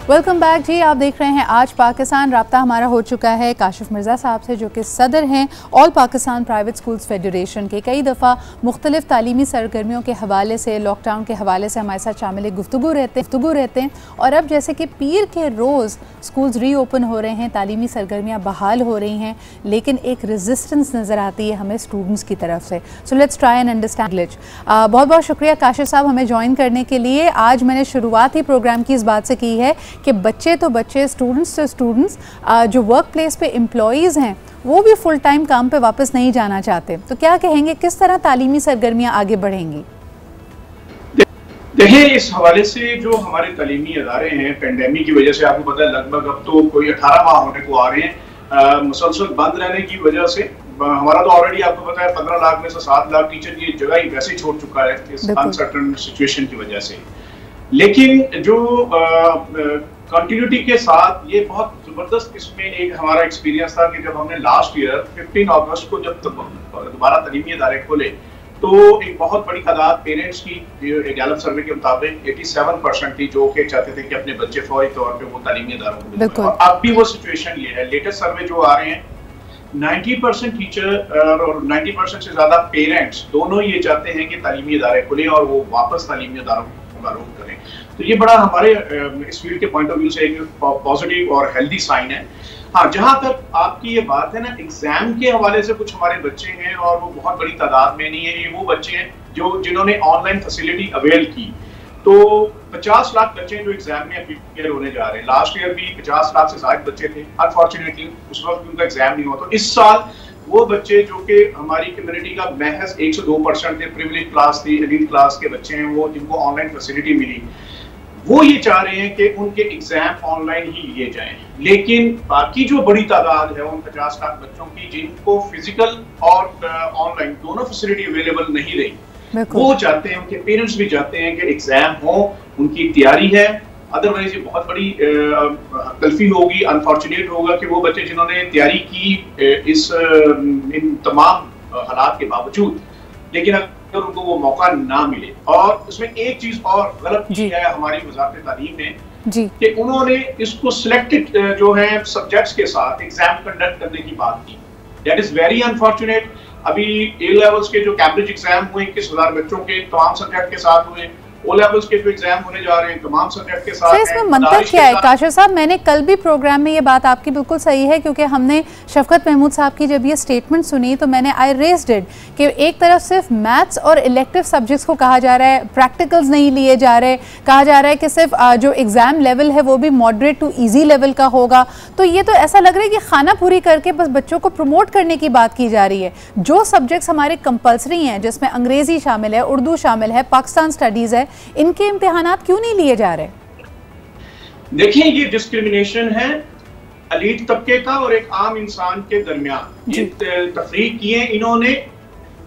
Welcome back जी। आप देख रहे हैं आज पाकिस्तान। राब्ता हमारा हो चुका है काशिफ मिर्ज़ा साहब से, जो कि सदर हैं all Pakistan private schools federation के। कई दफ़ा मुख्तलिफ तालीमी सरगर्मियों के हवाले से, लॉकडाउन के हवाले से हमारे साथ शामिल गुफ्तगू रहते हैं। और अब जैसे कि पीर के रोज़ स्कूल्स रीओपन हो रहे हैं, तालीमी सरगर्मियाँ बहाल हो रही हैं, लेकिन एक रेजिस्टेंस नज़र आती है हमें स्टूडेंट्स की तरफ से। So let's try and understand glitch. बहुत बहुत शुक्रिया काशिफ साहब हमें ज्वाइन करने के लिए। आज मैंने शुरुआत ही प्रोग्राम की इस बात से की है कि बच्चे तो बच्चे, स्टूडेंट्स तो स्टूडेंट्स, जो वर्क प्लेस पे एम्प्लॉयज़ हैं वो भी फुल टाइम काम पे वापस नहीं जाना चाहते। तो क्या कहेंगे, किस तरह तालीमी सरगर्मियाँ आगे बढ़ेंगी? देखिए, इस हवाले से जो हमारे तालीमी अदारे हैं, पेंडेमिक की वजह से आपको पता है लगभग अब तो कोई 18 माह होने को आ रहे हैं मुसलसल बंद रहने की वजह से। हमारा तो ऑलरेडी आपको पता है 15 लाख में से 7 लाख टीचर की जगह ही वैसे ही छोड़ चुका है इस अनसर्टन सिचुएशन की वजह से। लेकिन जो कंटिन्यूटी के साथ ये बहुत जबरदस्त इसमें एक हमारा एक्सपीरियंस था कि जब हमने लास्ट ईयर 15 अगस्त को जब दोबारा तालीमी अदारे खोले तो एक बहुत बड़ी तादाद पेरेंट्स की गैलप सर्वे के मुताबिक 87% थी जो कि चाहते थे कि अपने बच्चे फौरी तौर पे वो तालीमी अदारों को भेजें। और अब भी वो सिचुएशन ये है। लेटेस्ट सर्वे जो आ रहे हैं 90% टीचर और 90% से ज्यादा पेरेंट्स दोनों ये चाहते हैं कि तालीमी अदारे खुले और वो वापस तालीमी अदारों का रुख करें। तो ये बड़ा हमारे इस फील्ड के पॉइंट ऑफ व्यू से एक पॉजिटिव और हेल्दी साइन है। हाँ, जहां तक आपकी ये बात है ना, एग्जाम के हवाले से कुछ हमारे बच्चे हैं और वो बहुत बड़ी तादाद में नहीं है। ये वो बच्चे हैं जिन्होंने ऑनलाइन फैसिलिटी अवेल की। तो 50 लाख बच्चे जो एग्जाम में अपियर होने जा रहे हैं। लास्ट ईयर भी 50 लाख से ज्यादा बच्चे थे। अनफॉर्चुनेटली उस वक्त उनका एग्जाम नहीं हुआ। तो इस साल वो बच्चे जो कि हमारी कम्युनिटी का महज 102% थे, प्रिविलेज क्लास थी, एलीट क्लास के बच्चे हैं, वो जिनको ऑनलाइन फैसिलिटी मिली, वो ये चाह रहे हैं कि उनके एग्जाम ऑनलाइन ही लिए जाएं। लेकिन बाकी जो बड़ी तादाद है उन 50 लाख बच्चों की जिनको फिजिकल और ऑनलाइन दोनों फैसिलिटी अवेलेबल नहीं रही, वो चाहते हैं, उनके पेरेंट्स भी चाहते हैं कि एग्जाम हो, उनकी तैयारी है। अदरवाइज ये बहुत बड़ी तलफी होगी, अनफॉर्चुनेट होगा कि वो बच्चे जिन्होंने तैयारी की इन तमाम हालात के बावजूद, लेकिन अगर उनको वो मौका ना मिले। और उसमें एक चीज और गलत की है हमारी वज़ारत तालीम ने कि उन्होंने इसको सिलेक्टेड जो है सब्जेक्ट्स के साथ एग्जाम कंडक्ट करने की बात की। That is very unfortunate. अभी ए लेवल्स के जो कैम्ब्रिज एग्जाम हुए 21,000 बच्चों के तमाम सब्जेक्ट के साथ हुए, ओ लेवल्स के जो एग्जाम होने जा रहे हैं तमाम सब्जेक्ट के साथ। इसमें मंतक क्या है काशिफ साहब? मैंने कल भी प्रोग्राम में ये बात आपकी बिल्कुल सही है, क्योंकि हमने शफकत महमूद साहब की जब ये स्टेटमेंट सुनी तो मैंने आई रेज्ड इट कि एक तरफ सिर्फ मैथ्स और इलेक्टिव सब्जेक्ट्स को कहा जा रहा है, प्रैक्टिकल्स नहीं लिए जा रहे, कहा जा रहा है कि सिर्फ जो एग्जाम लेवल है वो भी मॉडरेट टू ईजी लेवल का होगा। तो ये तो ऐसा लग रहा है कि खाना पूरी करके बस बच्चों को प्रमोट करने की बात की जा रही है। जो सब्जेक्ट्स हमारे कंपल्सरी हैं, जिसमें अंग्रेजी शामिल है, उर्दू शामिल है, पाकिस्तान स्टडीज है, इनके इम्तिहानात क्यों नहीं लिए जा रहे? देखिए, ये डिस्क्रिमिनेशन है एलीट तबके का और एक आम इंसान के दरमियान। ये तफरीक किए इन्होंने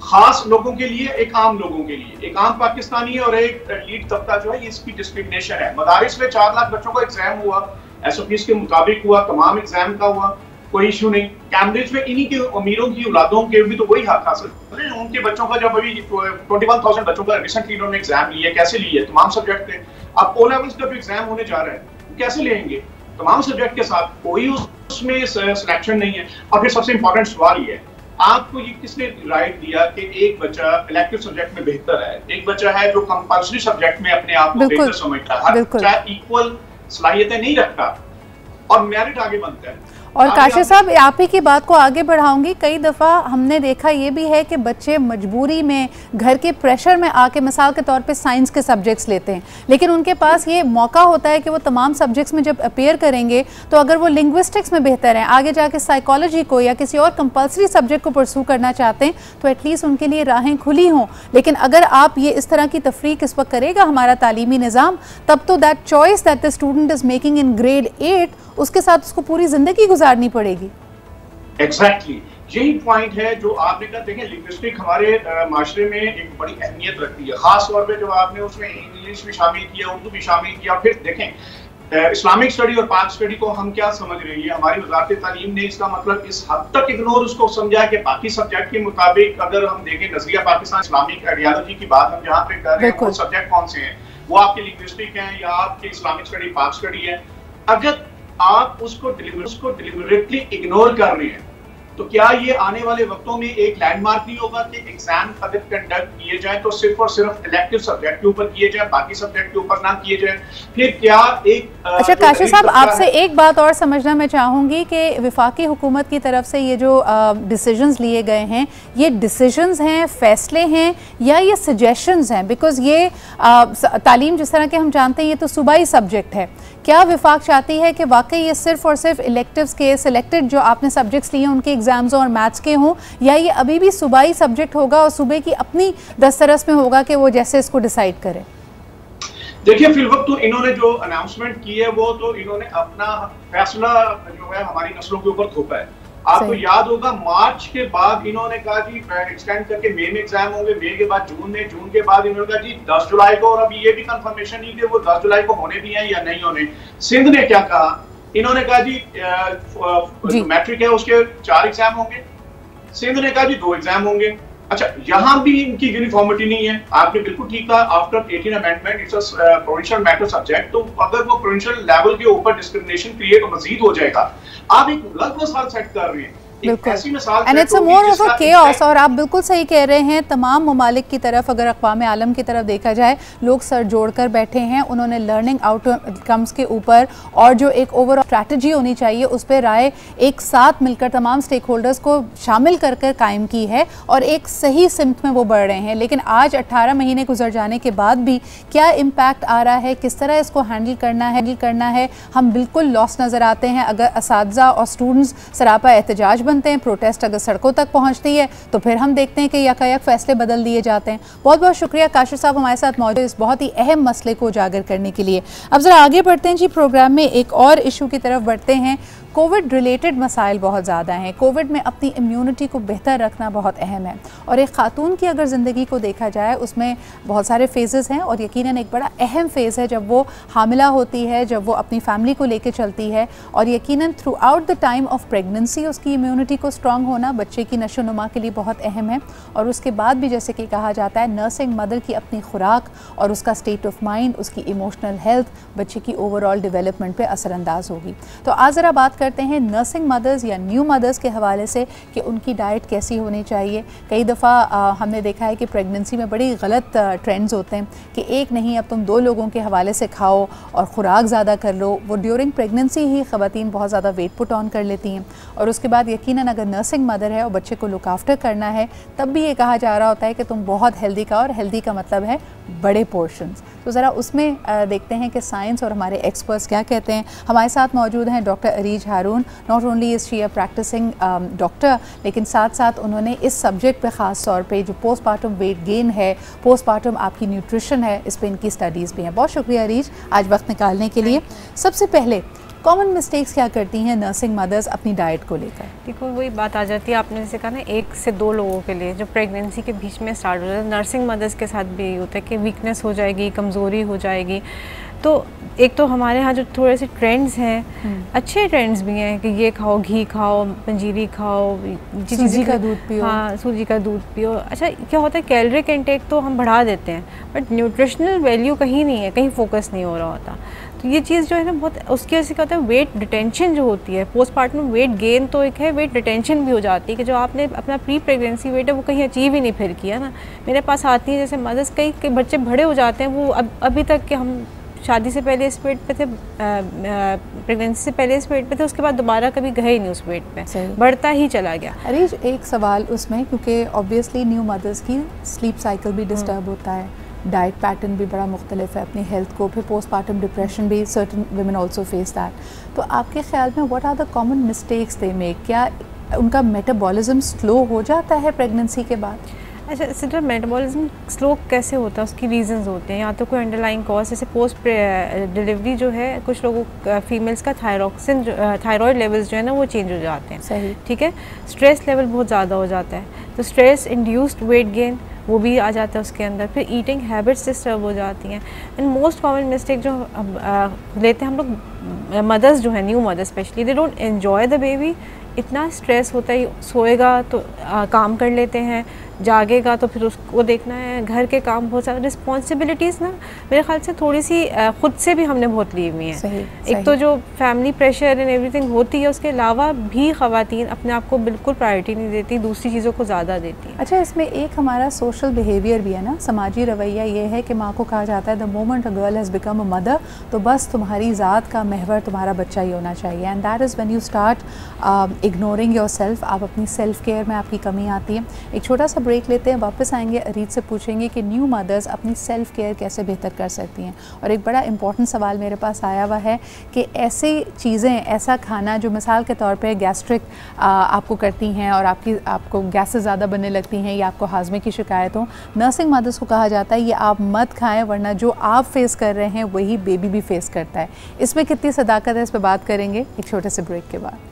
खास लोगों के लिए, एक आम लोगों के लिए। एक आम पाकिस्तानी है और एक एलीट तबका जो है, इसकी डिस्क्रिमिनेशन है। मदारिस में 4 लाख बच्चों का एग्जाम हुआ, SOPs के मुताबिक हुआ, तमाम एग्जाम का हुआ, कोई इशू नहीं। कैम्ब्रिज में इन्हीं के अमीरों की औलादों के भी तो वही हक हासिल, उनके बच्चों का जब अभी 21,000 बच्चों का रिसेंटली इन्होंने एग्जाम लिया, कैसे लिए? तमाम सब्जेक्ट थे। अब ओ लेवल्स का जो एग्जाम होने जा रहा है कैसे लेंगे? तमाम सब्जेक्ट के साथ, कोई उसमें सिलेक्शन नहीं है। और फिर सबसे इंपॉर्टेंट सवाल ये है, आपको ये किसने राइट दिया कि एक बच्चा इलेक्टिव सब्जेक्ट में बेहतर है, एक बच्चा है जो कंपल्सरी सब्जेक्ट में अपने आप को बेहतर समझता है, हर बच्चा इक्वल सलाहियतें नहीं रखता और मेरिट आगे बनता है। और काशिफ साहब, आप ही की बात को आगे बढ़ाऊंगी। कई दफ़ा हमने देखा ये भी है कि बच्चे मजबूरी में, घर के प्रेशर में आके, मिसाल के तौर पे साइंस के सब्जेक्ट्स लेते हैं, लेकिन उनके पास ये मौका होता है कि वो तमाम सब्जेक्ट्स में जब अपेयर करेंगे तो अगर वो लिंग्विस्टिक्स में बेहतर हैं, आगे जाके साइकोलॉजी को या किसी और कंपल्सरी सब्जेक्ट को परसू करना चाहते हैं, तो एटलीस्ट उनके लिए राहें खुली हों। लेकिन अगर आप ये इस तरह की तफरीक इस वक्त करेगा हमारा तालीमी निज़ाम, तब तो that choice that the student is making in grade 8, उसके साथ उसको पूरी जिंदगी गुजारनी पड़ेगी। एग्जैक्टली, यही पॉइंट है जो आपने कहा। देखें, लिंग्विस्टिक हमारे माशरे में एक बड़ी अहमियत रखती है, खास तौर पे जो आपने उसमें इंग्लिश भी शामिल किया, उर्दू भी शामिल किया। फिर देखें, इस्लामिक स्टडी और पाक स्टडी को हम क्या समझ रहे हैं? हमारी वज़ारत तालीम ने इसका मतलब इस हद तक इग्नोर उसको समझा कि बाकी सब्जेक्ट के मुताबिक अगर हम देखें नजरिया पाकिस्तान इस्लामिक आइडियोलॉजी की बात हम जहाँ पे कर रहे हैं, वो सब्जेक्ट कौन से हैं? वो आपके लिंग्विस्टिक हैं या आपके इस्लामिक स्टडी, पाक स्टडी है? अगर आप उसको डिलिबरेटली इग्नोर कर रहे हैं तो क्या ये आने वाले वक्तों में एक लैंडमार्क नहीं होगा कि एग्जाम अगर कंडक्ट किए जाए तो सिर्फ और सिर्फ इलेक्टिव सब्जेक्ट के ऊपर किए जाए, बाकी सब्जेक्ट के ऊपर ना किए जाए? फिर क्या एक अच्छा काशिफ साहब, आपसे एक बात और समझना मैं चाहूँगी कि वफाकी हुकूमत की तरफ से ये जो डिसीजंस लिए गए हैं, ये डिसीजंस हैं, फैसले हैं, या ये सजेशंस हैं? बिकॉज ये तालीम जिस तरह के हम जानते हैं ये तो सूबाई सब्जेक्ट है। क्या विफाक चाहती है कि वाकई ये सिर्फ और सिर्फ इलेक्टिव्स के सिलेक्टेड जो आपने सब्जेक्ट्स लिए उनके एग्जाम्स और मैथ्स के हों, या ये अभी भी सूबाई सब्जेक्ट होगा और सूबे की अपनी दस्तरस में होगा कि वो जैसे इसको डिसाइड करे? देखिए, फिल वक्त तो इन्होंने जो अनाउंसमेंट की है वो तो इन्होंने अपना फैसला जो है हमारी नस्लों के ऊपर थोपा है। आपको याद होगा मार्च के बाद इन्होंने कहा जी एक्सटेंड करके मई में एग्जाम होंगे, मई के बाद जून में, जून के बाद इन्होंने कहा जी 10 जुलाई को, और अभी ये भी कंफर्मेशन नहीं कि वो 10 जुलाई को होने भी हैं या नहीं होने। सिंध ने क्या कहा? इन्होंने कहा जी मैट्रिक है उसके 4 एग्जाम होंगे। सिंध ने कहा जी 2 एग्जाम होंगे। अच्छा, यहाँ भी इनकी यूनिफॉर्मिटी नहीं है। आपने बिल्कुल ठीक कहा, after 18 amendment it's a provincial matter subject. तो अगर वो प्रोविंशियल लेवल के ऊपर डिस्क्रिमिनेशन क्रिएट मजीद हो जाएगा, आप एक गलत मिसाल सेट कर रहे हैं। And it's more of a chaos. और आप बिल्कुल सही कह रहे हैं, तमाम ममालिक की तरफ अगर अक़वाम आलम की तरफ देखा जाए, लोग सर जोड़कर बैठे हैं। उन्होंने लर्निंग आउटकम्स के ऊपर और जो एक ओवरऑल स्ट्रैटेजी होनी चाहिए उस पर राय एक साथ मिलकर तमाम स्टेक होल्डर्स को शामिल कर कर कायम की है और एक सही सिमत में वो बढ़ रहे हैं। लेकिन आज 18 महीने गुजर जाने के बाद भी क्या इम्पैक्ट आ रहा है, किस तरह इसको हैंडल करना है, हम बिल्कुल लॉस नज़र आते हैं। अगर असातिज़ा और स्टूडेंट्स सरापा एहतजाज बनते हैं, प्रोटेस्ट अगर सड़कों तक पहुंचती है, तो फिर हम देखते हैं कि यकायक फैसले बदल दिए जाते हैं। बहुत बहुत शुक्रिया काशिफ साहब हमारे साथ मौजूद इस बहुत ही अहम मसले को उजागर करने के लिए। अब ज़रा आगे बढ़ते हैं जी प्रोग्राम में, एक और इशू की तरफ बढ़ते हैं। कोविड रिलेटेड मसाइल बहुत ज़्यादा हैं। कोविड में अपनी इम्यूनिटी को बेहतर रखना बहुत अहम है और एक ख़ातून की अगर ज़िंदगी को देखा जाए उसमें बहुत सारे फेजेस हैं और यकीनन एक बड़ा अहम फ़ेज़ है जब वो हामिला होती है, जब वो अपनी फैमिली को लेकर चलती है। और यकीनन through out the time of pregnancy उसकी इम्यूनिटी को स्ट्रॉन्ग होना बच्चे की नशोनुमा के लिए बहुत अहम है। और उसके बाद भी जैसे कि कहा जाता है, नर्सिंग मदर की अपनी खुराक और उसका स्टेट ऑफ माइंड, उसकी इमोशनल हेल्थ बच्चे की ओवरऑल डेवलपमेंट पर असरअंदाज होगी। तो आज ज़रा बात करते हैं नर्सिंग मदर्स या न्यू मदर्स के हवाले से कि उनकी डाइट कैसी होनी चाहिए। कई दफ़ा हमने देखा है कि प्रेगनेंसी में बड़ी गलत ट्रेंड्स होते हैं कि एक नहीं, अब तुम 2 लोगों के हवाले से खाओ और ख़ुराक ज़्यादा कर लो। वो ड्यूरिंग प्रेगनेंसी ही ख़वातीन बहुत ज़्यादा वेट पुट ऑन कर लेती हैं और उसके बाद यकीनन अगर नर्सिंग मदर है और बच्चे को लुक आफ्टर करना है, तब भी ये कहा जा रहा होता है कि तुम बहुत हेल्दी खाओ, और हेल्दी का मतलब है बड़े पोर्शंस। तो ज़रा उसमें देखते हैं कि साइंस और हमारे एक्सपर्ट्स क्या कहते हैं। हमारे साथ मौजूद हैं doctor Areej Haroon. Not only is she a practicing doctor, लेकिन साथ साथ उन्होंने इस सब्जेक्ट पे ख़ास तौर पे जो पोस्टमार्टम वेट गेन है, पोस्टमार्टम आपकी न्यूट्रिशन है, इस पर इनकी स्टडीज़ भी हैं। बहुत शुक्रिया अरीज आज वक्त निकालने के लिए। सबसे पहले कॉमन मिस्टेक्स क्या करती हैं नर्सिंग मदर्स अपनी डाइट को लेकर? देखो वही बात आ जाती है, आपने जैसे कहा ना 1 से 2 लोगों के लिए जो प्रेगनेंसी के बीच में स्टार्ट हो जाता है, नर्सिंग मदर्स के साथ भी होता है कि वीकनेस हो जाएगी, कमज़ोरी हो जाएगी। तो एक तो हमारे यहाँ जो थोड़े से ट्रेंड्स हैं, अच्छे ट्रेंड्स भी हैं कि ये खाओ, घी खाओ, पंजीरी खाओ, सूजी का दूध पियो। हाँ, सूजी का दूध पियो। अच्छा, क्या होता है कैलोरिक इंटेक तो हम बढ़ा देते हैं, बट न्यूट्रिशनल वैल्यू कहीं नहीं है, कहीं फोकस नहीं हो रहा होता। तो ये चीज़ जो है ना बहुत, उसकी वजह से क्या होता है, वेट डिटेंशन जो होती है, पोस्टमार्टम वेट गेन तो एक है, वेट डिटेंशन भी हो जाती है कि जो आपने अपना प्री प्रेगनेंसी वेट है वो कहीं अचीव ही नहीं फिर किया ना। मेरे पास आती है जैसे मदर्स, कई बच्चे बड़े हो जाते हैं, वो अभी तक के हम शादी से पहले इस वेट पे थे, प्रेगनेंसी से पहले इस वेट पे थे, उसके बाद दोबारा कभी गए ही नहीं उस वेट पे, बढ़ता ही चला गया। अरे एक सवाल उसमें, क्योंकि ऑब्वियसली न्यू मदर्स की स्लीप साइकिल भी डिस्टर्ब होता है, डाइट पैटर्न भी बड़ा मुख्तलिफ है अपनी हेल्थ को, फिर पोस्टमार्टम डिप्रेशन भी, certain women also face that. तो आपके ख्याल में what are the common mistakes they make? क्या उनका मेटाबॉलिज्म स्लो हो जाता है प्रेगनेंसी के बाद? अच्छा, सिर्फ मेटाबॉलिज्म स्लो कैसे होता है, उसकी रीजंस होते हैं। या तो कोई अंडरलाइंग कॉज, जैसे पोस्ट डिलीवरी जो है, कुछ लोगों फीमेल्स का थायरॉयड लेवल्स जो है ना वो चेंज हो जाते हैं। सही, ठीक है। स्ट्रेस लेवल बहुत ज़्यादा हो जाता है, तो स्ट्रेस इंड्यूस्ड वेट गेन वो भी आ जाता है उसके अंदर। फिर ईटिंग हैबिट्स डिस्टर्ब हो जाती हैं। एंड मोस्ट कॉमन मिस्टेक जो लेते हैं हम लोग, मदर्स जो है, new mother specially, they don't enjoy the baby. इतना स्ट्रेस होता है, सोएगा तो काम कर लेते हैं, जागेगा तो फिर उसको देखना है, घर के काम बहुत सारे रिस्पॉन्सिबिलिटीज़ ना मेरे ख्याल से थोड़ी सी ख़ुद से भी हमने बहुत ली हुई हैं। एक तो जो फैमिली प्रेशर एंड एवरीथिंग होती है, उसके अलावा भी ख़वातीन अपने आप को बिल्कुल प्रायोरिटी नहीं देती, दूसरी चीज़ों को ज़्यादा देती हैं। अच्छा, इसमें एक हमारा सोशल बिहेवियर भी है ना, समाजी रवैया ये है कि माँ को कहा जाता है the moment a girl has become a mother, तो बस तुम्हारी ज़ात का महवर तुम्हारा बच्चा ही होना चाहिए, and that is when you start ignoring your self. आप अपनी सेल्फ केयर में आपकी कमी आती है। एक छोटा सा ब्रेक लेते हैं, वापस आएंगे, अरीज से पूछेंगे कि न्यू मदर्स अपनी सेल्फ केयर कैसे बेहतर कर सकती हैं। और एक बड़ा इंपॉर्टेंट सवाल मेरे पास आया हुआ है कि ऐसी चीज़ें, ऐसा खाना जो मिसाल के तौर पे गैस्ट्रिक आपको करती हैं और आपको गैसेस ज़्यादा बनने लगती हैं या आपको हाजमे की शिकायत हो, नर्सिंग मदर्स को कहा जाता है ये आप मत खाएँ, वरना जो आप फेस कर रहे हैं वही बेबी भी फेस करता है। इसमें कितनी सदाकत है, इस पर बात करेंगे एक छोटे से ब्रेक के बाद।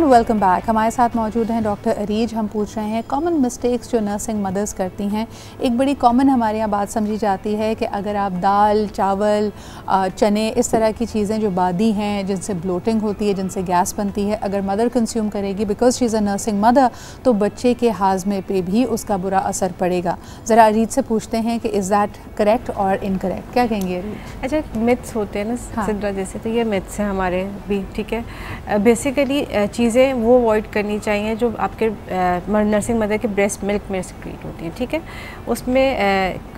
Welcome back. हमारे साथ मौजूद हैं डॉक्टर अरीज। हम पूछ रहे हैं कॉमन मिस्टेक्स जो नर्सिंग मदर्स करती हैं। एक बड़ी कॉमन हमारे यहाँ बात समझी जाती है कि अगर आप दाल, चावल, चने, इस तरह की चीज़ें जो बादी हैं, जिनसे ब्लोटिंग होती है, जिनसे गैस बनती है, अगर मदर कंज्यूम करेगी because she is a nursing mother, तो बच्चे के हाजमे पे भी उसका बुरा असर पड़ेगा। ज़रा अरीज से पूछते हैं कि इज़ दैट करेक्ट और इनकरेक्ट, क्या कहेंगे अरीज? अच्छा, मिथ्स होते हैं ना सिद्रा जैसे, तो ये मिथ्स हैं हमारे भी, ठीक है। बेसिकली चीज़ें वो अवॉइड करनी चाहिए जो आपके नर्सिंग मदर के ब्रेस्ट मिल्क में सिक्रीट होती हैं, ठीक है। उसमें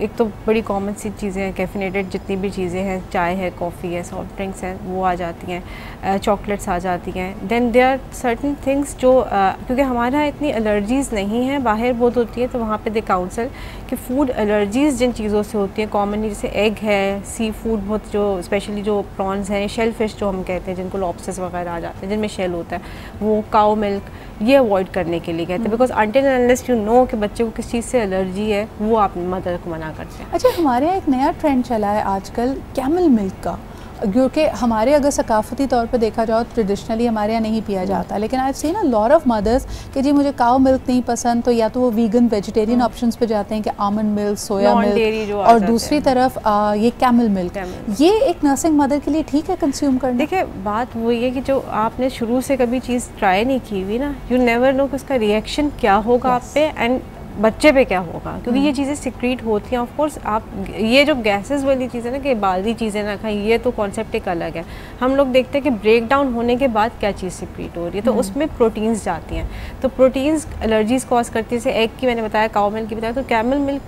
एक तो बड़ी कॉमन सी चीज़ें हैं, कैफिनेटेड जितनी भी चीज़ें हैं, चाय है, कॉफ़ी है, सॉफ्ट ड्रिंक्स हैं, वो आ जाती हैं, चॉकलेट्स आ जाती हैं। Then there are certain things जो क्योंकि हमारे यहाँ इतनी एलर्जीज़ नहीं हैं, बाहर बहुत होती है, तो वहाँ पे दे काउंसल कि फूड एलर्जीज़ जिन चीज़ों से होती हैं कॉमनली, जैसे एग है, सी फूड बहुत, जो स्पेशली जो प्रॉन्स हैं, शेल फिश जो हम कहते हैं, जिनको लॉबस्टर्स वगैरह आ जाते हैं जिनमें शेल होता है, वो काउ मिल्क, ये अवॉइड करने के लिए कहते हैं। Because until unless you know कि बच्चे को किस चीज़ से एलर्जी है, वो आप मदर को मना करते हैं। अच्छा, हमारे यहाँ एक नया ट्रेंड चला है आजकल कैमल मिल्क का, क्योंकि हमारे अगर सकाफती तौर पे देखा जाओ ट्रेडिशनली हमारे यहाँ नहीं पिया जाता, लेकिन I have seen a lot of mothers कि जी मुझे काउ मिल्क नहीं पसंद, तो या तो वो वीगन वेजिटेरियन ऑप्शंस पे जाते हैं कि आमंड मिल्क, सोया मिल्क, और दूसरी तरफ ये कैमल मिल्क। ये एक नर्सिंग मदर के लिए ठीक है कंज्यूम करना? देखिए, बात वो ये कि जो आपने शुरू से कभी चीज़ ट्राई नहीं की हुई ना, यू नेवर नो कि उसका रिएक्शन क्या होगा आप पे एंड बच्चे पे क्या होगा, क्योंकि ये चीज़ें सिक्रीट होती हैं। ऑफ कोर्स आप ये जो गैसेस वाली चीज़ें ना कि बादी चीज़ें ना खाएं, ये तो कॉन्सेप्ट एक अलग है। हम लोग देखते हैं कि ब्रेक डाउन होने के बाद क्या चीज़ सिक्रीट हो रही है, तो उसमें प्रोटीन्स जाती हैं, तो प्रोटीन्स एलर्जीज़ कॉज करती है। जैसे एग की मैंने बताया, काउ मिल्क की बताया, तो camel milk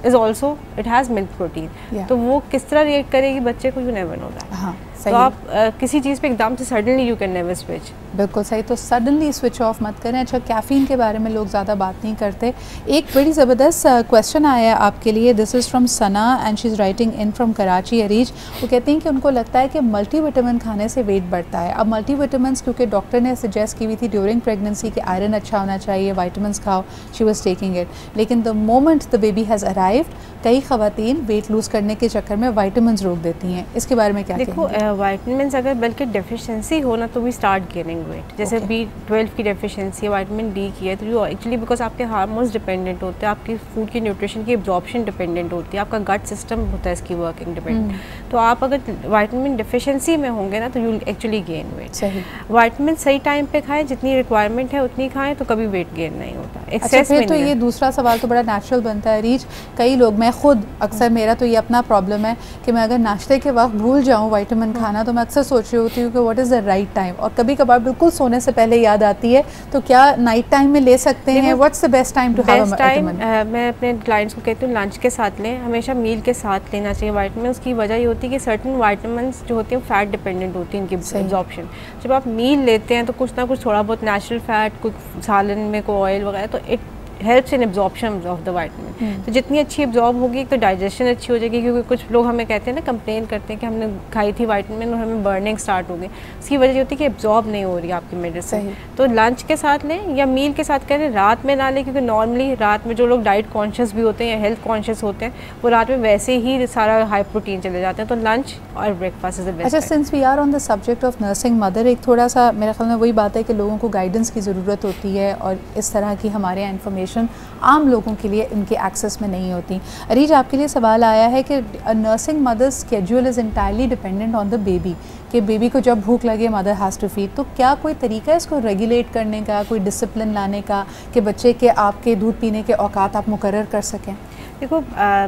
is also it has milk protein, तो वो किस तरह रिएक्ट करेगी बच्चे को, यू नेवर नो दैट। हाँ, तो आप किसी चीज़ पे एकदम से suddenly you can never switch. बिल्कुल सही, तो सडनली स्विच ऑफ मत करें। अच्छा, कैफ़ीन के बारे में लोग ज़्यादा बात नहीं करते। एक बड़ी ज़बरदस्त क्वेश्चन आया है आपके लिए, this is from Sana and she is writing in from Karachi Areej. वो कहती हैं कि उनको लगता है कि मल्टीविटामिन खाने से वेट बढ़ता है। अब मल्टीविटामिन क्योंकि डॉक्टर ने सजेस्ट की हुई थी ड्यूरिंग प्रेगनेंसी कि आयरन अच्छा होना चाहिए, वाइटामिन खाओ, शी वाज टेकिंग इट, लेकिन the moment the baby has arrived, कई ख़वातीन वेट लूज़ करने के चक्कर में वाइटामिन रोक देती हैं। इसके बारे में क्या कहेंगे? देखो, वाइटामिन अगर बल्कि डेफिशिएंसी हो ना, तो वी स्टार्ट गेनिंग वेट। जैसे B12 की डेफिशिएंसी है, विटामिन D की है, तो यू एक्चुअली बिकॉज आपके हार्मोन्स डिपेंडेंट होते हैं, आपकी फूड की न्यूट्रिशन की एब्जॉर्प्शन डिपेंडेंट होती है, आपका गट सिस्टम होता है इसकी वर्किंग डिपेंडेंट। तो आप अगर विटामिन डेफिशिएंसी में होंगे ना, तो यू एक्चुअली गेन वेट। सही, विटामिन सही टाइम पे खाएं, जितनी रिक्वायरमेंट है उतनी खाएं, तो कभी वेट गेन नहीं होता। अच्छा, फिर तो ये दूसरा सवाल तो बड़ा नेचुरल बनता है रीच। कई लोग, मैं खुद अक्सर, मेरा तो ये अपना प्रॉब्लम है कि मैं अगर नाश्ते के वक्त भूल जाऊँ विटामिन खाना, तो मैं अक्सर सोच रही होती हूँ कि what is the right time, और कभी कभार बिल्कुल सोने से पहले याद आती है, तो क्या नाइट टाइम में ले सकते हैं? What's the best time to have a vitamin? मैं अपने क्लाइंट्स को कहती हूँ लंच के साथ लें, हमेशा मील के साथ लेना चाहिए विटामिन। उसकी वजह ये होती है कि सर्टन विटामिन जो होते हैं फैट डिपेंडेंट होती है इनकी एब्जॉर्प्शन। जब आप मील लेते हैं तो कुछ ना कुछ थोड़ा बहुत नेचुरल फैट, कुछ सालन में कोई ऑयल वगैरह, तो it helps in absorption of the vitamin. तो जितनी अच्छी एब्जॉर्ब होगी तो डाइजेशन अच्छी हो जाएगी, क्योंकि कुछ लोग हमें कहते हैं ना, कंप्लेन करते हैं कि हमने खाई थी विटामिन और हमें बर्निंग स्टार्ट हो गई। इसकी वजह ये होती है कि एब्जॉर्ब नहीं हो रही आपकी मेडिसिन। तो लंच के साथ लें या मील के साथ करें, रात में ना लें, क्योंकि नॉर्मली रात में जो लोग डाइट कॉन्शियस भी होते हैं या हेल्थ कॉन्शियस होते हैं वो रात में वैसे ही सारा हाई प्रोटीन चले जाते हैं। तो लंच और ब्रेकफास्ट इज द बेस्ट। अच्छा, since we are on the subject of nursing mother, एक थोड़ा सा मेरे ख्याल में वही बात है कि लोगों को गाइडेंस की ज़रूरत होती है और इस तरह की हमारे यहाँ इन्फॉर्मेशन आम लोगों के लिए इनके एक्सेस में नहीं होती। अरीज, आपके लिए सवाल आया है कि nursing mothers schedule is entirely dependent on the baby, कि बेबी को जब भूख लगे मदर हैज़ टू फीड, तो क्या कोई तरीका है इसको रेगुलेट करने का, कोई डिसिप्लिन लाने का कि बच्चे के आपके दूध पीने के औकात आप मुकर्रर कर सकें? देखो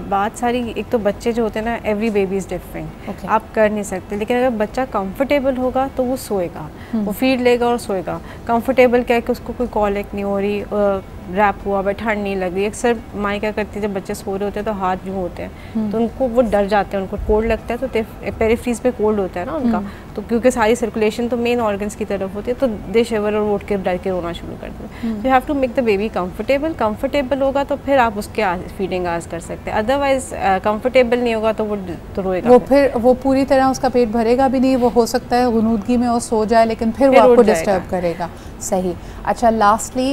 बात सारी, एक तो बच्चे जो होते हैं ना, एवरी बेबी इज़ डिफरेंट, आप कर नहीं सकते। लेकिन अगर बच्चा कंफर्टेबल होगा तो वो सोएगा, वो फीड लेगा और सोएगा। कंफर्टेबल क्या है कि उसको कोई कॉलिक नहीं हो रही, रैप हुआ हुआ, ठंड नहीं लग रही। अक्सर माएँ क्या करती है, जब बच्चे सो रहे होते हैं तो हाथ यूँ होते हैं, तो उनको वो डर जाते हैं, उनको कोल्ड लगता है, तो पेरिफ्रीज पे कोल्ड होता है ना उनका, तो क्योंकि सारी सर्कुलेशन तो मेन ऑर्गन्स की तरफ होती है, तो दे शिवर और उठ के डर के रोना शुरू कर देते हैं। तो you have to make the baby comfortable होगा तो फिर आप उसके फीडिंग आज कर सकते हैं। अदरवाइज कंफर्टेबल नहीं होगा तो वो तो रोएगा, वो फिर वो पूरी तरह उसका पेट भरेगा भी नहीं, वो हो सकता है गुनूदगी में वो सो जाए, लेकिन फिर वो आपको डिस्टर्ब करेगा। सही। अच्छा, लास्टली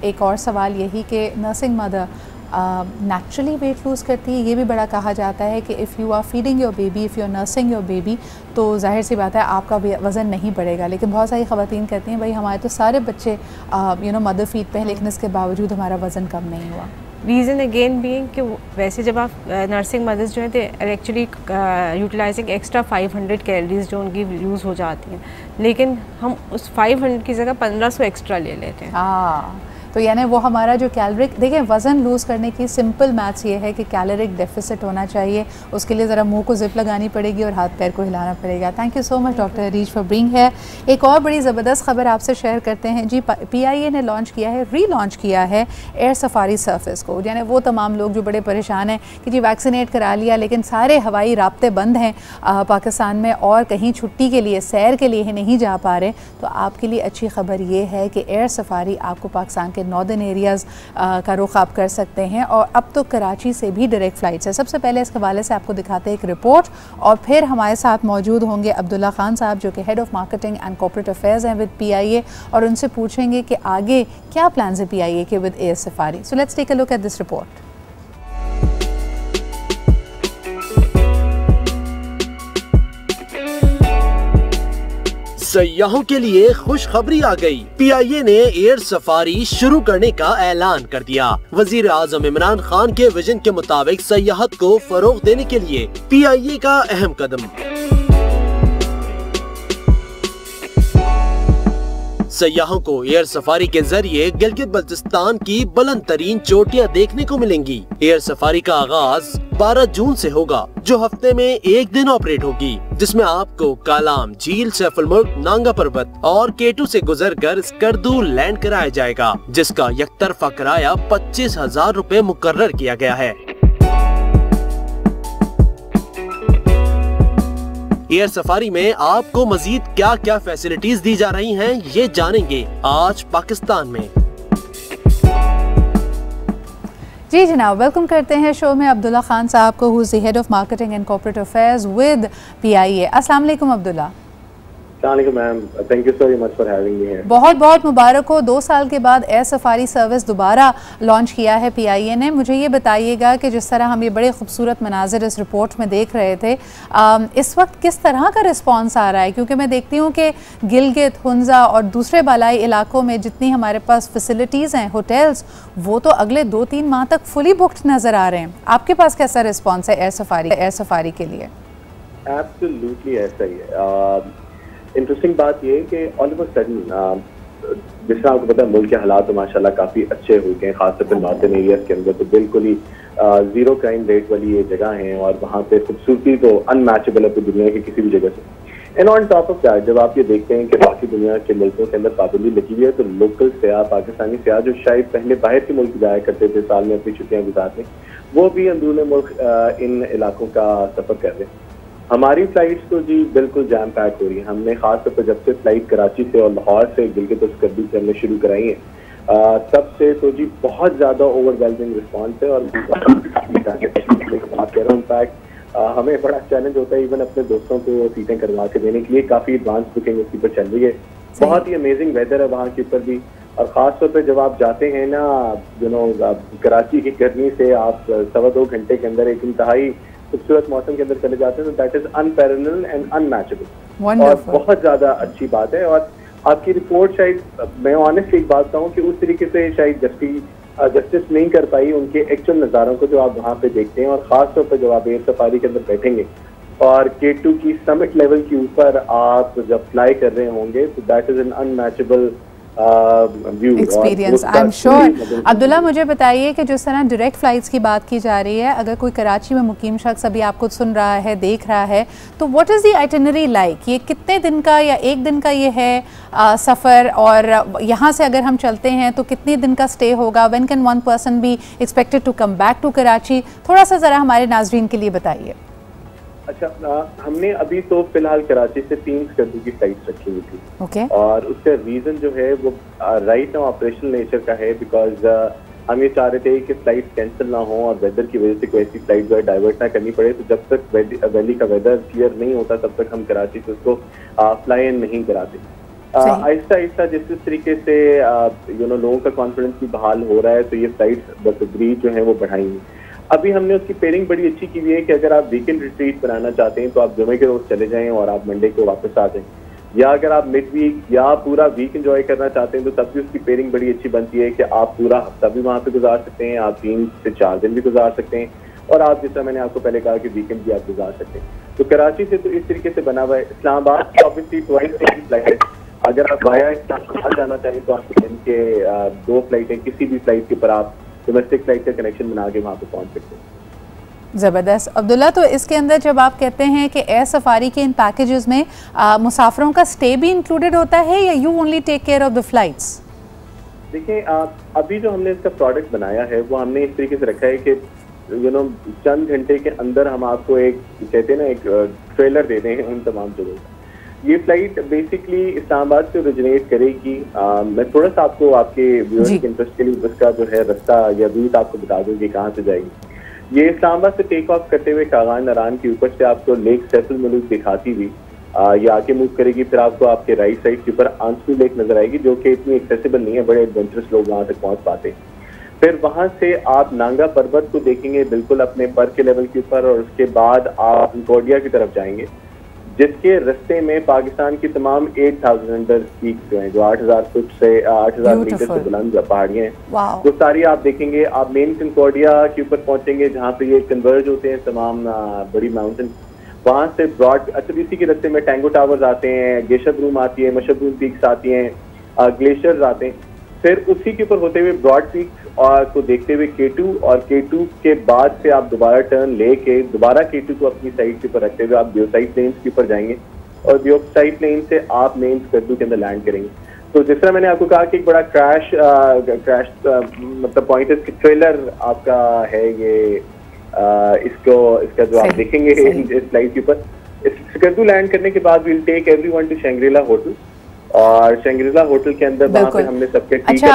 एक और सवाल यही कि nursing mother naturally weight lose करती है, ये भी बड़ा कहा जाता है कि if you are feeding your baby, if you are nursing your baby, तो जाहिर सी बात है आपका वज़न नहीं बढ़ेगा। लेकिन बहुत सारी ख़वातीन कहती हैं भाई हमारे तो सारे बच्चे मदर फीड पे हैं, लेकिन इसके बावजूद हमारा वज़न कम नहीं हुआ। रीज़न अगेन बीइंग कि वैसे जब आप नर्सिंग मदर्स जो हैं तो एक्चुअली यूटिलाइजिंग एक्स्ट्रा 500 कैलोरीज जो उनकी यूज़ हो जाती हैं, लेकिन हम उस 500 की जगह 1500 एक्स्ट्रा ले लेते हैं। तो यानी वो हमारा जो कैलोरिक, देखिए वज़न लूज़ करने की सिंपल मैथ्स ये है कि कैलोरिक डेफिसिट होना चाहिए, उसके लिए ज़रा मुंह को जिप लगानी पड़ेगी और हाथ पैर को हिलाना पड़ेगा। Thank you so much doctor Areej for being है। एक और बड़ी ज़बरदस्त खबर आपसे शेयर करते हैं जी। PIA ने लॉन्च किया है, रीलॉन्च किया है एयर सफारी सर्विस को। यानी वो तमाम लोग जो बड़े परेशान हैं कि जी वैक्सीनेट करा लिया लेकिन सारे हवाई राब्ते बंद हैं पाकिस्तान में और कहीं छुट्टी के लिए, सैर के लिए नहीं जा पा रहे, तो आपके लिए अच्छी खबर ये है कि एयर सफारी आपको पाकिस्तान के नॉर्दर्न एरियाज़ का रुख आप कर सकते हैं और अब तो कराची से भी डायरेक्ट फ़्लाइट्स है। सबसे पहले इस हवाले से आपको दिखाते हैं एक रिपोर्ट और फिर हमारे साथ मौजूद होंगे अब्दुल्ला खान साहब जो कि head of marketing and corporate affairs हैं विद PIA, और उनसे पूछेंगे कि आगे क्या प्लान्स है PIA के with Air Safari. So let's take a look at this report. सयाहों के लिए खुशखबरी आ गई। PIA ने एयर सफारी शुरू करने का ऐलान कर दिया। वजीर आजम इमरान खान के विजन के मुताबिक सयाहत को फरोग देने के लिए PIA का अहम कदम। सयाहों को एयर सफारी के जरिए गिलगित बल्तिस्तान की बुलंद तरीन चोटियां देखने को मिलेंगी। एयर सफारी का आगाज 12 जून से होगा, जो हफ्ते में एक दिन ऑपरेट होगी, जिसमें आपको कालाम झील, सैफुल मुल्क, नांगा पर्वत और केटू से गुजरकर स्कर्दू लैंड कराया जाएगा, जिसका यकतरफा किराया 25,000 रुपए मुकर्रर किया गया है। एयर सफारी में आपको मजीद क्या क्या फैसिलिटीज दी जा रही हैं, ये जानेंगे आज पाकिस्तान में। जी जनाब, वेलकम करते हैं शो में अब्दुल्ला खान साहब को, who is the head of marketing and corporate affairs with PIA। अस्सलाम वालेकुम Abdullah. Ma'am, thank you so much for having me here. बहुत बहुत मुबारक हो, 2 साल के बाद एयर सफारी सर्विस दोबारा लॉन्च किया है PIA ने। मुझे ये बताइएगा कि जिस तरह हम ये बड़े खूबसूरत मनाजिर इस रिपोर्ट में देख रहे थे, इस वक्त किस तरह का रिस्पांस आ रहा है? क्योंकि मैं देखती हूँ कि गिलगित, हुंजा और दूसरे बालाई इलाकों में जितनी हमारे पास फैसिलिटीज़ हैं, होटल्स, वो तो अगले 2-3 माह तक फुली बुक्ड नज़र आ रहे हैं। आपके पास कैसा रिस्पॉन्स है एयर सफारी के लिए? एब्सोल्युटली ऐसा ही है। इंटरेस्टिंग बात ये है कि ऑल ऑफ अ सडन, जिस तरह आपको पता है मुल्क के हालात तो माशाल्लाह काफ़ी अच्छे हो गए हैं, खासतौर पर नॉर्दर्न एरियाज के अंदर तो बिल्कुल ही जीरो क्राइम रेट वाली ये जगह है और वहाँ पे खूबसूरती तो अनमैचेबल है दुनिया की किसी भी जगह से। And on top of that, जब आप ये देखते हैं कि बाकी दुनिया के मुल्कों के अंदर पाबंदी लगी हुई है, तो लोकल सयाह, पाकिस्तानी सयाह जो शायद पहले बाहर के मुल्क जाया करते थे साल में अपनी छुट्टियाँ गुजारते, वो भी अंदरूनी मुल्क इन इलाकों का सफ़र कर रहे हैं। हमारी फ्लाइट्स तो जी बिल्कुल जैम पैक हो रही है। हमने खास तौर पर जब से फ्लाइट कराची से और लाहौर से गिलगित और स्कर्दू करने शुरू कराई है, सबसे तो जी बहुत ज़्यादा ओवरवेलमिंग रिस्पॉन्स है और बात कर रहा हूँ इनफैक्ट हमें बड़ा चैलेंज होता है इवन अपने दोस्तों को सीटें करवा के देने के लिए, काफ़ी एडवांस बुकिंग उसके ऊपर चल रही है। बहुत ही अमेजिंग वेदर है वहाँ के ऊपर भी, और ख़ास तौर पे जब आप जाते हैं ना कराची की गर्मी से आप 2.25 घंटे के अंदर एक इंतहाई खूबसूरत मौसम के अंदर चले जाते हैं, तो that is unparalleled and unmatchable और बहुत ज़्यादा अच्छी बात है। और आपकी रिपोर्ट शायद, मैं ऑनेस्टली एक बात कहूँ कि उस तरीके से शायद जस्टिस नहीं कर पाई उनके एक्चुअल नज़ारों को जो आप वहाँ पे देखते हैं, और ख़ास तौर पे जब आप एयर सफारी के अंदर बैठेंगे और K2 की समिट लेवल के ऊपर आप जब फ्लाई कर रहे होंगे, तो that is an unmatchable view experience, I am sure. Abdullah, मुझे बताइए कि जिस तरह डायरेक्ट फ्लाइट्स की बात की जा रही है, अगर कोई कराची में मुकीम शख्स अभी आपको सुन रहा है, देख रहा है, तो what is the itinerary like? ये कितने दिन का या एक दिन का ये है सफ़र, और यहाँ से अगर हम चलते हैं तो कितने दिन का स्टे होगा? When can one person be expected to come back to Karachi? थोड़ा सा ज़रा हमारे नाजरीन के लिए बताइए। अच्छा, हमने अभी तो फिलहाल कराची से 3 स्कर्दू की फ्लाइट्स रखी हुई थी। Okay. और उसका रीजन जो है वो राइट नाउ ऑपरेशनल नेचर का है, बिकॉज हम ये चाह रहे थे कि फ्लाइट कैंसिल ना हो और वेदर की वजह से कोई ऐसी फ्लाइट जो है डाइवर्ट ना करनी पड़े। तो जब तक वैली का वेदर क्लियर नहीं होता तब तक हम कराची से उसको फ्लाई इन नहीं कराते। आहिस्ता आहिस्ता जिस तरीके से लोगों का कॉन्फिडेंस भी बहाल हो रहा है, तो ये फ्लाइट बतदरीज जो है वो बढ़ाएंगी। अभी हमने उसकी पेयरिंग बड़ी अच्छी की हुई है कि अगर आप वीकेंड रिट्रीट बनाना चाहते हैं तो आप जुमे के रोज चले जाएं और आप मंडे को वापस आ जाएं, या अगर आप मिड वीक या पूरा वीक एंजॉय करना चाहते हैं तो तब भी उसकी पेयरिंग बड़ी अच्छी बनती है कि आप पूरा हफ्ता भी वहाँ पे गुजार सकते हैं, आप 3 से 4 दिन भी गुजार सकते हैं, और आप जैसा मैंने आपको पहले कहा कि वीकेंड भी आप गुजार सकते हैं। तो कराची से तो इस तरीके से बना हुआ है। इस्लामाबाद की ऑब्वियसली ट्वाइस फ्लाइट है। अगर आप वाया इस्लामाबाद जाना चाहें तो आप दिन के 2 फ्लाइटें किसी भी फ्लाइट के ऊपर आप डोमेस्टिक फ्लाइट का कनेक्शन बना के वहाँ पे पहुँच सकते हैं। ज़बरदस्त। अब्दुल्ला, तो इसके अंदर जब आप कहते हैं कि एयर सफारी के इन पैकेजेस में मुसाफिरों का स्टे भी इंक्लूडेड होता है, या you only take care of the flights? देखिए, अभी जो हमने इसका प्रोडक्ट बनाया है वो हमने इस तरीके से रखा है कि चंद घंटे के अंदर हम आपको एक कहते हैं ना एक ट्रेलर दे दें उन तमाम जगहों का। ये फ्लाइट बेसिकली इस्लामाबाद से ओरिजिनेट करेगी। मैं थोड़ा सा आपको आपके व्यूअर्स के इंटरेस्ट के लिए उसका जो है रास्ता या रूट आपको बता दूँ कि कहाँ से जाएगी। ये इस्लामाबाद से टेक ऑफ करते हुए कागान नरान के ऊपर से आपको लेक सैफुल मलूक दिखाती हुई ये आगे मूव करेगी, फिर आपको आपके राइट साइड के ऊपर आंसू लेक नजर आएगी, जो कि इतनी एक्सेसिबल नहीं है, बड़े एडवेंचरस लोग वहाँ तक पहुँच पाते हैं। फिर वहाँ से आप नांगा पर्वत को देखेंगे बिल्कुल अपने पर के लेवल के ऊपर, और उसके बाद आप इंकोडिया की तरफ जाएंगे, जिसके रास्ते में पाकिस्तान की तमाम 8000 पीक्स जो हैं, जो 8000 फुट से 8000 मीटर से बुलंद पहाड़ियाँ हैं, वो सारी आप देखेंगे। आप मेन कंकोडिया के ऊपर पहुंचेंगे जहाँ पे ये कन्वर्ज होते हैं तमाम बड़ी माउंटेन। वहाँ से ब्रॉड, अच्छा इसी के रास्ते में टैंगो टावर्स आते हैं, गेशब्रूम आती है, मशबरूम पीक्स आती हैं, ग्लेशियर्स आते हैं। फिर उसी के ऊपर होते हुए ब्रॉड पीक्स और को देखते हुए K2, और K2 के बाद से आप दोबारा टर्न लेके दोबारा K2 को अपनी साइड के ऊपर रखते हुए आप ब्योसाइट प्लेन्स के ऊपर जाएंगे, और ब्योसाइट प्लेन से आप मेन स्कर्दू के अंदर लैंड करेंगे। तो जिस तरह मैंने आपको कहा कि एक बड़ा क्रैश मतलब पॉइंट है, ट्रेलर आपका है ये, इसका जो आप देखेंगे इस स्लाइड के ऊपर। स्कर्दू लैंड करने के बाद will take everyone to Shangri-La hotel, और शंग्रीला होटल के अंदर वहाँ पे हमने सबके अच्छा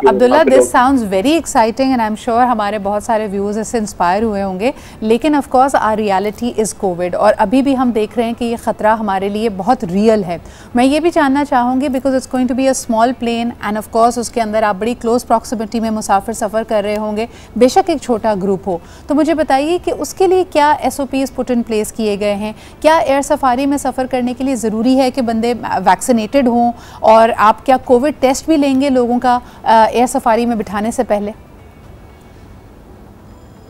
Abdullah, this sounds very exciting and I am sure हमारे बहुत सारे व्यूअर्स इससे इंस्पायर हुए होंगे, लेकिन of course our reality is COVID, और अभी भी हम देख रहे हैं कि ये ख़तरा हमारे लिए बहुत रियल है। मैं ये भी जानना चाहूँगी, because it's going to be a small plane and of course उसके अंदर आप बड़ी क्लोज प्रॉक्सिमिटी में मुसाफिर सफ़र कर रहे होंगे, बेशक एक छोटा ग्रुप हो, तो मुझे बताइए कि उसके लिए क्या SOPs पुट इन प्लेस किए गए हैं? क्या एयर सफारी में सफ़र करने के लिए ज़रूरी है कि बंदे वैक्सीनेटेड हों, और आप क्या कोविड टेस्ट भी लेंगे लोगों का एयर सफारी में बिठाने से पहले?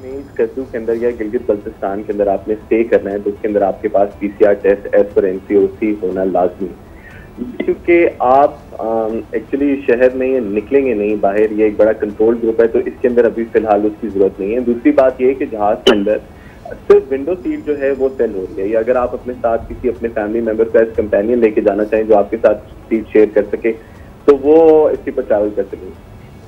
स्कर्दू के अंदर या गिलगित बल्तिस्तान के अंदर आपने स्टे करना है तो उसके अंदर आपके पास PCR test as per NCOC होना लाजमी, क्योंकि आप एक्चुअली शहर में ये निकलेंगे नहीं बाहर, ये एक बड़ा कंट्रोल ग्रुप है, तो इसके अंदर अभी फिलहाल उसकी जरूरत नहीं है। दूसरी बात ये है कि जहाज के अंदर सिर्फ विंडो सीट जो है वो सेल हो रही है, या अगर आप अपने साथ किसी अपने फैमिली मेंबर का एज कंपेनियन लेके जाना चाहें जो आपके साथ सीट शेयर कर सके, तो वो इसके पर ट्रैवल कर सकें।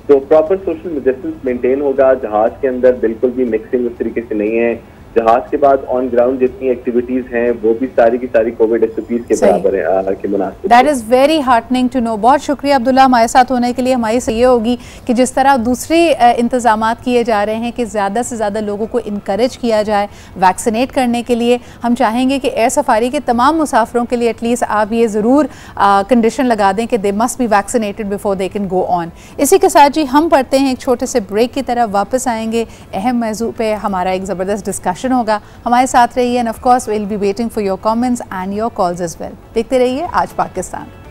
तो प्रॉपर सोशल डिस्टेंस मेंटेन होगा। जहाज के अंदर बिल्कुल भी मिक्सिंग उस तरीके से नहीं है। जहाज के बाद ऑन ग्राउंड जितनी एक्टिविटीज हैं वो भी सारी की सारी कोविड SOPs के बराबर है के मुनासिब। That is very heartening to know. बहुत शुक्रिया अब्दुल्ला हमारे साथ होने के लिए। हमारी ये होगी कि जिस तरह दूसरे इंतजामात किए जा रहे हैं कि ज़्यादा से ज़्यादा लोगों को इनकरेज किया जाए वैक्सीनेट करने के लिए, हम चाहेंगे कि एयर सफारी के तमाम मुसाफिरों के लिए एटलीस्ट आप ये ज़रूर कंडीशन लगा दें कि they must be vaccinated before they can go on. इसी के साथ जी हम पढ़ते हैं एक छोटे से ब्रेक की तरफ, वापस आएंगे अहम मौजू पे हमारा एक ज़बरदस्त डिस्कशन होगा। हमारे साथ रहिए and of course we will be waiting for your comments and your calls as well. देखते रहिए आज पाकिस्तान।